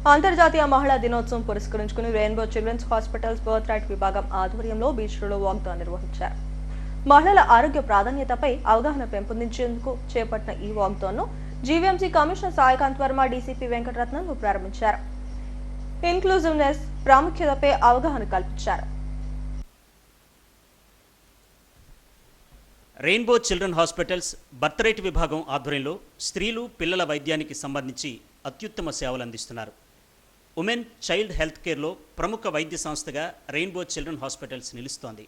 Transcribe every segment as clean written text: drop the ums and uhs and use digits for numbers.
అంతర్జాతీయ మహిళా దినోత్సవం పురస్కరించుకుని rainbow children's hospitals birth right విభాగం ఆధ్వర్యంలో బీచ్ రోడ్లో వాక్థాన్ నిర్వహించారు. మహిళల ఆరోగ్య ప్రాధాన్యతపై అవగాహన పెంపొందించేందుకు చేపట్టిన ఈ వాక్థాన్ను GVMC commissioner Saikanth Varma, DCP Venkataratnam ప్రారంభించారు. ఇన్క్లూజివ్నెస్ ప్రాముఖ్యతపై అవగాహన కల్పించారు. Rainbow Children Hospitals birth right విభాగం ఆధ్వర్యంలో స్త్రీలు పిల్లల వైద్యానికి సంబంధించి అత్యుత్తమ సేవలు అందిస్తున్నారు. ఉమెన్ చైల్డ్ హెల్త్ కేర్లో ప్రముఖ వైద్య సంస్థగా రెయిన్బో చిల్డ్రన్ హాస్పిటల్స్ నిలుస్తోంది.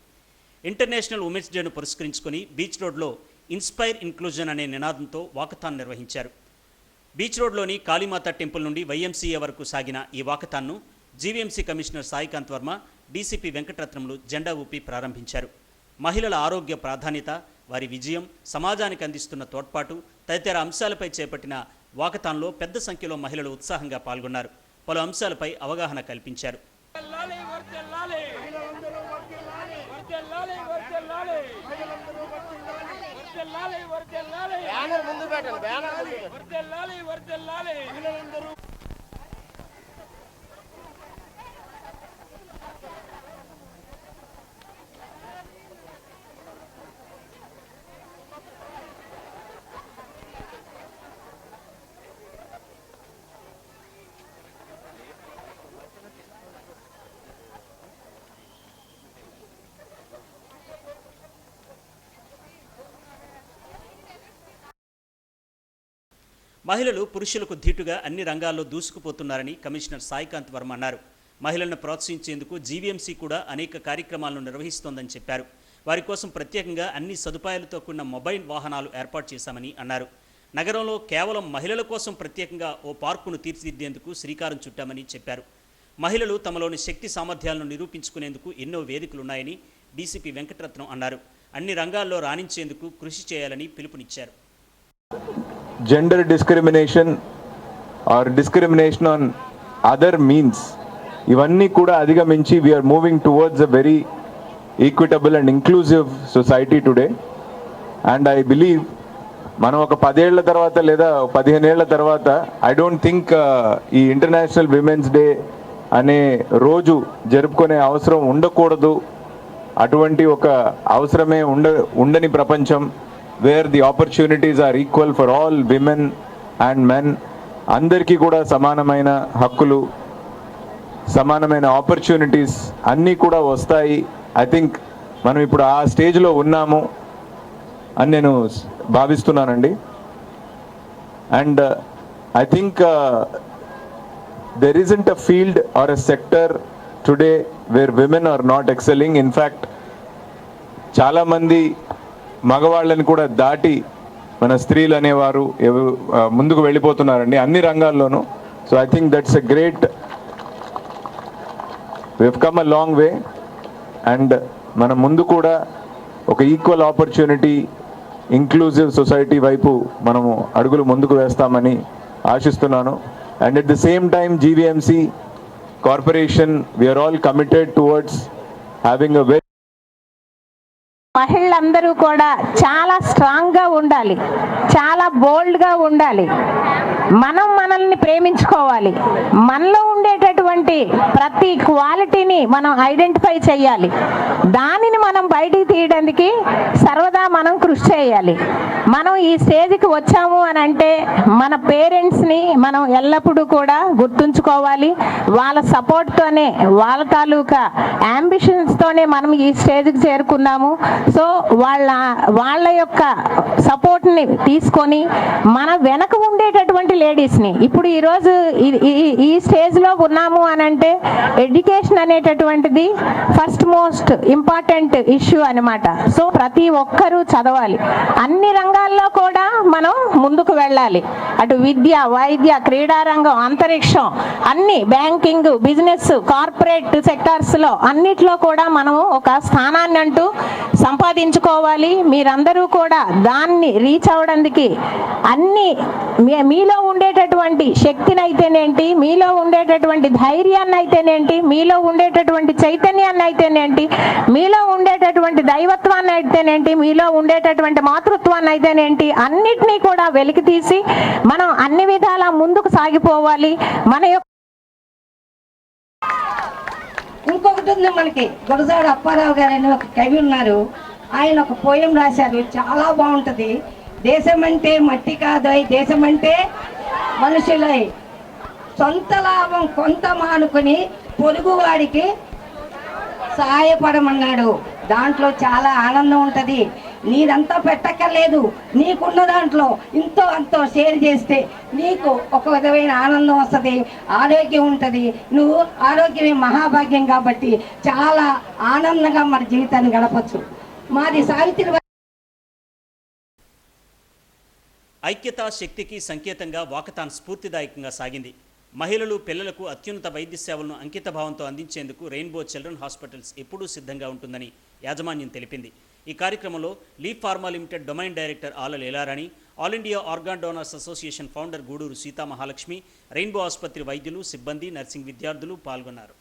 ఇంటర్నేషనల్ ఉమెన్స్ డేను పురస్కరించుకొని బీచ్ రోడ్లో ఇన్స్పైర్ ఇన్క్లూజన్ అనే నినాదంతో వాకథాన్ నిర్వహించారు. బీచ్ రోడ్లోని కాళీమాత టెంపుల్ నుండి వైఎంసీఏ వరకు సాగిన ఈ వాకథాన్ను GVMC commissioner Saikanth Varma, DCP వెంకటరత్నములు జెండా ఊపి ప్రారంభించారు. మహిళల ఆరోగ్య ప్రాధాన్యత, వారి విజయం, సమాజానికి అందిస్తున్న తోడ్పాటు తదితర అంశాలపై చేపట్టిన వాకథాన్లో పెద్ద సంఖ్యలో మహిళలు ఉత్సాహంగా పాల్గొన్నారు. పలు అంశాలపై అవగాహన కల్పించారు. మహిళలు పురుషులకు ధీటుగా అన్ని రంగాల్లో దూసుకుపోతున్నారని కమిషనర్ సాయికాంత్ వర్మ అన్నారు. మహిళలను ప్రోత్సహించేందుకు జీవీఎంసీ కూడా అనేక కార్యక్రమాలను నిర్వహిస్తోందని చెప్పారు. వారి కోసం ప్రత్యేకంగా అన్ని సదుపాయాలతో కూడిన మొబైల్ వాహనాలు ఏర్పాటు చేశామని అన్నారు. నగరంలో కేవలం మహిళల కోసం ప్రత్యేకంగా ఓ పార్కును తీర్చిదిద్దేందుకు శ్రీకారం చుట్టామని చెప్పారు. మహిళలు తమలోని శక్తి సామర్థ్యాలను నిరూపించుకునేందుకు ఎన్నో వేదికలున్నాయని డీసీపీ వెంకటరత్నం అన్నారు. అన్ని రంగాల్లో రాణించేందుకు కృషి చేయాలని పిలుపునిచ్చారు. Gender discrimination or discrimination on other means, ఇవన్నీ కూడా అధిగమించి we are moving towards a very equitable and inclusive society today. And I believe మనం ఒక 10 ఏళ్ల తర్వాత లేదా 15 ఏళ్ల తర్వాత I don't think ఈ ఇంటర్నేషనల్ విమెన్స్ డే అనే రోజు జరుపుకునే అవసరం ఉండకూడదు. అటువంటి ఒక అవసరమే ఉండని ప్రపంచం, where the opportunities are equal for all women and men, అందరికీ కూడా సమానమైన హక్కులు, సమానమైన ఆపర్చునిటీస్ అన్నీ కూడా వస్తాయి. ఐ థింక్ మనం ఇప్పుడు ఆ స్టేజ్లో ఉన్నాము అని నేను భావిస్తున్నానండి. And I think there isn't a field or a sector today where women are not excelling. In fact, చాలామంది మగవాళ్ళని కూడా దాటి మన స్త్రీలు అనేవారు ముందుకు వెళ్ళిపోతున్నారండి అన్ని రంగాల్లోనూ. So I think that's a great, we have come a long way. And మనం ముందు కూడా ఒక ఈక్వల్ ఆపర్చునిటీ, ఇంక్లూజివ్ సొసైటీ వైపు మనము అడుగులు ముందుకు వేస్తామని ఆశిస్తున్నాను. And at the same time GVMC corporation, we're all committed towards having a very మహిళలందరూ కూడా చాలా స్ట్రాంగ్గా ఉండాలి, చాలా బోల్డ్గా ఉండాలి. మనం మనల్ని ప్రేమించుకోవాలి. మనలో ఉండేటటువంటి ప్రతి క్వాలిటీని మనం ఐడెంటిఫై చేయాలి. దానిని మనం బయటికి తీయడానికి సర్వదా మనం కృషి చేయాలి. మనం ఈ స్టేజ్కి వచ్చాము అని అంటే మన పేరెంట్స్ని మనం ఎల్లప్పుడూ కూడా గుర్తుంచుకోవాలి. వాళ్ళ సపోర్ట్తోనే, వాళ్ళ తాలూకా అంబిషన్స్తోనే మనం ఈ స్టేజ్కి చేరుకున్నాము. సో వాళ్ళ యొక్క సపోర్ట్ని తీసుకొని మన వెనక ఉండేటటువంటి లేడీస్ని, ఇప్పుడు ఈరోజు ఈ స్టేజ్లో ఉన్నాము అని అంటే ఎడ్యుకేషన్ అనేటటువంటిది ఫస్ట్ మోస్ట్ ఇంపార్టెంట్ ఇష్యూ అనమాట. సో ప్రతి ఒక్కరూ చదవాలి. అన్ని రంగాల్లో కూడా మనం ముందుకు వెళ్ళాలి. అటు విద్య, వైద్య, క్రీడారంగం, అంతరిక్షం, అన్ని బ్యాంకింగ్, బిజినెస్, కార్పొరేట్ సెక్టార్స్లో అన్నిట్లో కూడా మనం ఒక స్థానాన్ని అంటూ సంపాదించుకోవాలి. మీరందరూ కూడా దాన్ని రీచ్ అవ్వడానికి అన్ని మీలో ఉండేటటువంటి శక్తిని అయితేనేంటి, మీలో ఉండేటటువంటి ధైర్యాన్ని అయితేనేంటి, మీలో ఉండేటటువంటి చైతన్యాన్ని అయితేనేంటి, మీలో ఉండేటటువంటి దైవత్వాన్ని అయితేనేంటి, మీలో ఉండేటటువంటి మాతృత్వాన్ని అయితేనేంటి, అన్నిటినీ కూడా వెలికి తీసి మనం అన్ని విధాలా ముందుకు సాగిపోవాలి. మన ఇంకొకటి ఉంది మనకి, గురజాడ అప్పారావు గారు అని ఒక కవి ఉన్నారు. ఆయన ఒక పోయం రాశారు, చాలా బాగుంటుంది. దేశమంటే మట్టి కాదోయ్, దేశమంటే మనుషులై, సొంత లాభం కొంత మానుకొని పొరుగువాడికి సహాయపడమన్నాడు. దాంట్లో చాలా ఆనందం ఉంటుంది. నీదంతా పెట్టక్కర్లేదు, నీకున్న దాంట్లో ఇంతో అంతో షేర్ చేస్తే నీకు ఒక విధమైన ఆనందం వస్తుంది, ఆరోగ్యం ఉంటుంది. నువ్వు ఆరోగ్యమే మహాభాగ్యం కాబట్టి చాలా ఆనందంగా మన జీవితాన్ని గడపచ్చు. మాది సావిత్రి. ఐక్యతా శక్తికి సంకేతంగా వాకథాన్ స్ఫూర్తిదాయకంగా సాగింది. మహిళలు పిల్లలకు అత్యున్నత వైద్య సేవలను అంకితభావంతో అందించేందుకు రెయిన్బో చిల్డ్రన్ హాస్పిటల్స్ ఎప్పుడూ సిద్ధంగా ఉంటుందని యాజమాన్యం తెలిపింది. ఈ కార్యక్రమంలో Leaf Pharma Limited domain director Ala Leelarani, all India organ donors association founder Guduru Seeta Mahalakshmi, Rainbow ఆసుపత్రి వైద్యులు, సిబ్బంది, నర్సింగ్ విద్యార్థులు పాల్గొన్నారు.